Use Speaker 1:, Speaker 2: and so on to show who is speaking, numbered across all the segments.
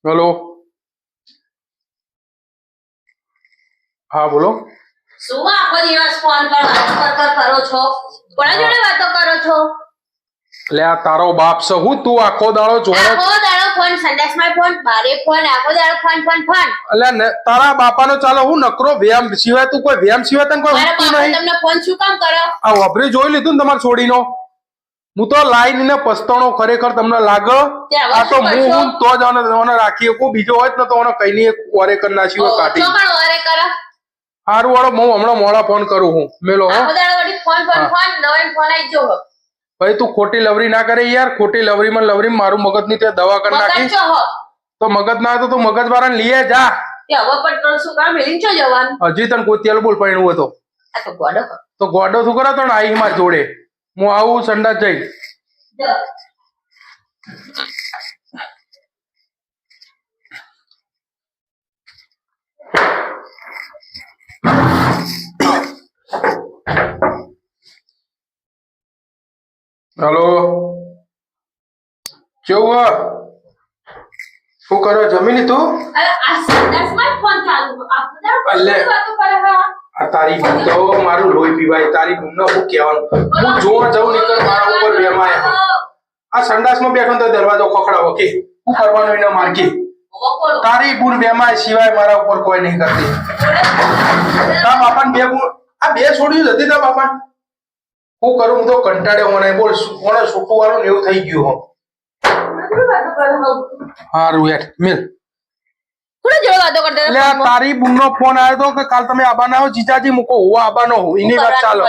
Speaker 1: Hello. હા બોલો.
Speaker 2: શું આખો દિવસ ફોન પર વાતો કરો છો? કોના જોડે વાતો કરો છો?
Speaker 1: એટલે આ તારો બાપ છે હું તું આખો દાડો જોડે
Speaker 2: આખો દાડો ફોન, સંડાસમાં ફોન, બારે ફોન, આખો દાડો ફોન ફોન ફોન.
Speaker 1: એટલે તારા બાપાનો ચાલો હું નકરો વ્યાયામ સિવાય તું કોઈ વ્યાયામ સિવાય તને કોઈ
Speaker 2: મારા
Speaker 1: ઉઠતું
Speaker 2: બાપા
Speaker 1: નહીં.
Speaker 2: તમને ફોન શું કામ કરો?
Speaker 1: આ વાપરી જોઈ લીધું ને તમારા છોડીનો. હું તો લાઈન ને પસ્તાણો ખરેખર તમને લાગે. આ તો હું તો જ આને રાખી શકું, બીજો હોય ને તો આને કઈ નહીં ઓરે કરી નાખી હોય કાઢી.
Speaker 2: ચોકણ ઓરે કરો.
Speaker 1: હારું વાળો હું હમણાં મોડા ફોન કરું હું મેલો.
Speaker 2: આખો દાડો વળી ફોન ફોન ફોન, નવો ફોન આવી જો.
Speaker 1: ભાઈ તું ખોટી લવરી ના કરે યાર. ખોટી લવરીમાં મારું મગજ ની તે દવા કરી નાખી. તો મગજ ના તો તું મગજ વાળાને લઈએ જા.
Speaker 2: હવે પણ શું કામ મેલીન છો જવાનું?
Speaker 1: હજી તને કોઈ તેલ બોલ પડ્યું હતો
Speaker 2: આ તો ગોડો.
Speaker 1: તો ગોડો શું કરે તો આઈ માં જોડે હું આવું સંડાસ જઈ. હેલો કેવું શું કરો જમી લીધું?
Speaker 2: અરે આ સંડાસમાં ફોન ચાલુ. આખો દાડો
Speaker 1: અલે.
Speaker 2: વાતો કરે હા.
Speaker 1: આ તારી બૂમ તો મારું લોહી પીવાય. તારી બૂમને શું કહેવાનું? હું જોવા જાઉં નીકળ મારા ઉપર વેમાય. આ સંડાસમાં બેઠો તો દરવાજો ખખડાવો કે શું કરવાનું એને માર્કી. તારી બૂન વેમાય સિવાય મારા ઉપર કોઈ નહીં કરતી. તારા બાપાને બે બૂન આ બે છોડ્યું હતી તારા બાપાને. હું કરું હું તો કંટાળ્યો મને બોલ કોને છૂટું વાળું ને એવું થઈ ગયું હો. હારું યાર મિલ.
Speaker 2: કોને જોડે વાતો કરતા
Speaker 1: એટલે આ તારી બૂનનો ફોન આવ્યો તો કે કાલ તમે આબાના હો જીજાજી મૂકો હું આબાનો હું એની વાત ચાલો.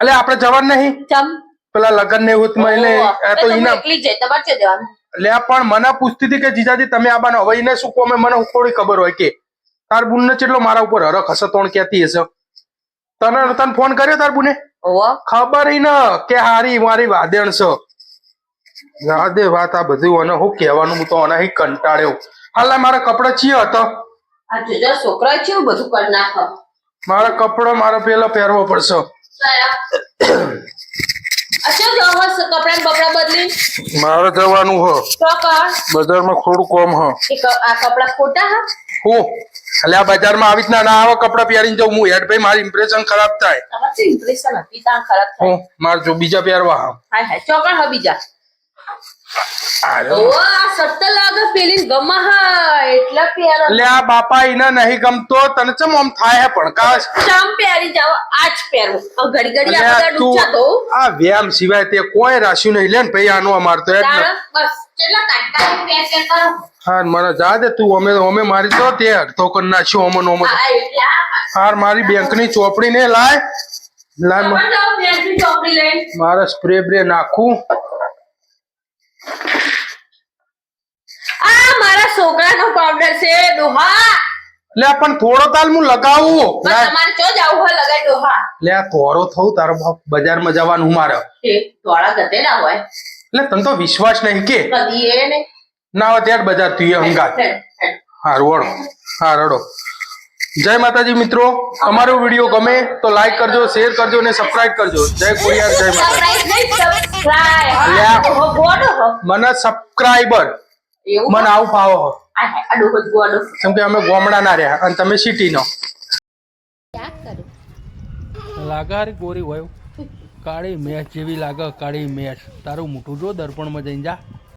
Speaker 1: એટલે આપણે જવાનું નહીં
Speaker 2: ચમ
Speaker 1: પેલા લગન ને એવું એટલે આ તો ઈને
Speaker 2: એકલી જઈ તમારે છે દેવાનું.
Speaker 1: એટલે પણ મને પૂછતી હતી કે જીજાજી તમે આબાનો હવે એને શું કહો મને થોડી ખબર હોય કે તાર બુન ને કેટલો મારા ઉપર હરખ હશે તોણ કહેતી હશે. તને ફોન કર્યો તાર બુને? ખબર ઈ ને કે હારી મારી વાદેણ છે. રાધે વાત આ બધું અને હું કહેવાનું હું તો આના કંટાળ્યો. હાલ મારા કપડા ચિયો હતો.
Speaker 2: આ જોજો છોકરા છે બધું કરી નાખો.
Speaker 1: મારા કપડા મારા પેલા પહેરવો પડશે.
Speaker 2: અચ્છા જો હસ કપડા બપડા બદલી
Speaker 1: મારે જવાનું હો
Speaker 2: તો કર
Speaker 1: બજારમાં થોડું કોમ હ.
Speaker 2: આ કપડા ખોટા હા.
Speaker 1: હું એટલે આ બજારમાં આવી જ ના આવા કપડા પહેરીને જાઉં હું હેડ ભાઈ મારી ઇમ્પ્રેશન ખરાબ થાય.
Speaker 2: તમારી ઇમ્પ્રેશન હતી તાણ ખરાબ થાય.
Speaker 1: હું માર જો બીજા પહેરવા હા.
Speaker 2: હાય હાય ચોકણ હ બીજા. ઓ આ સત્ત લાગે પેલી ગમા હા એટલે પહેરો.
Speaker 1: એટલે આ બાપા ઈને નહીં ગમતો તને ચમ આમ થાય હે પણ કાશ
Speaker 2: ચમ પહેરી જાવ આજ પહેરું. ઘડી ઘડી આ બધા ડૂચા તો
Speaker 1: આ વ્યાયામ સિવાય તે કોઈ રાખ્યું નહીં લે ને ભાઈ આનો મારતો એટલે
Speaker 2: બસ કેટલા કાટકારી પેર કરો.
Speaker 1: હા મને જા દે તું અમે મારી તો તે અડધો કરી નાખ્યો ઓમન ઓમન.
Speaker 2: આ એટલે
Speaker 1: હાર મારી બેંકની ચોપડી ને લાય
Speaker 2: પણ જાવ બેંકની ચોપડી લઈને
Speaker 1: મારે સ્પ્રે બ્રે નાખું.
Speaker 2: આ મારા છોકરાનો પાવડર છે ડોહા.
Speaker 1: લે પણ થોડો તાલ હું લગાવું.
Speaker 2: તમારે ચો જાવું હોય લગાઈ ડોહા.
Speaker 1: લે થોડો થઉં તારો બાપ બજારમાં જવાનું મારે.
Speaker 2: એ ધોળા ગધે ના હોય.
Speaker 1: એટલે તને તો વિશ્વાસ નહીં કે
Speaker 2: કદી એ ને
Speaker 1: ના હોય ત્યારે બજાર તું એ હંગાત. હા રોડો હા રડો. જય માતાજી મિત્રો. અમારો વિડીયો ગમે તો લાઈક કરજો શેર કરજો અને સબસ્ક્રાઇબ કરજો. જય ખોડિયાર જય માતાજી. મને સબસ્ક્રાઇબર મને આવું ફાવો હો. કેમ કે અમે ગોમડા ના રહ્યા અને તમે સિટી નો લાગે ગોરી હોય કાળી મેચ જેવી લાગે. કાળી મેચ તારું મોટું જો દર્પણમાં જઈને જા.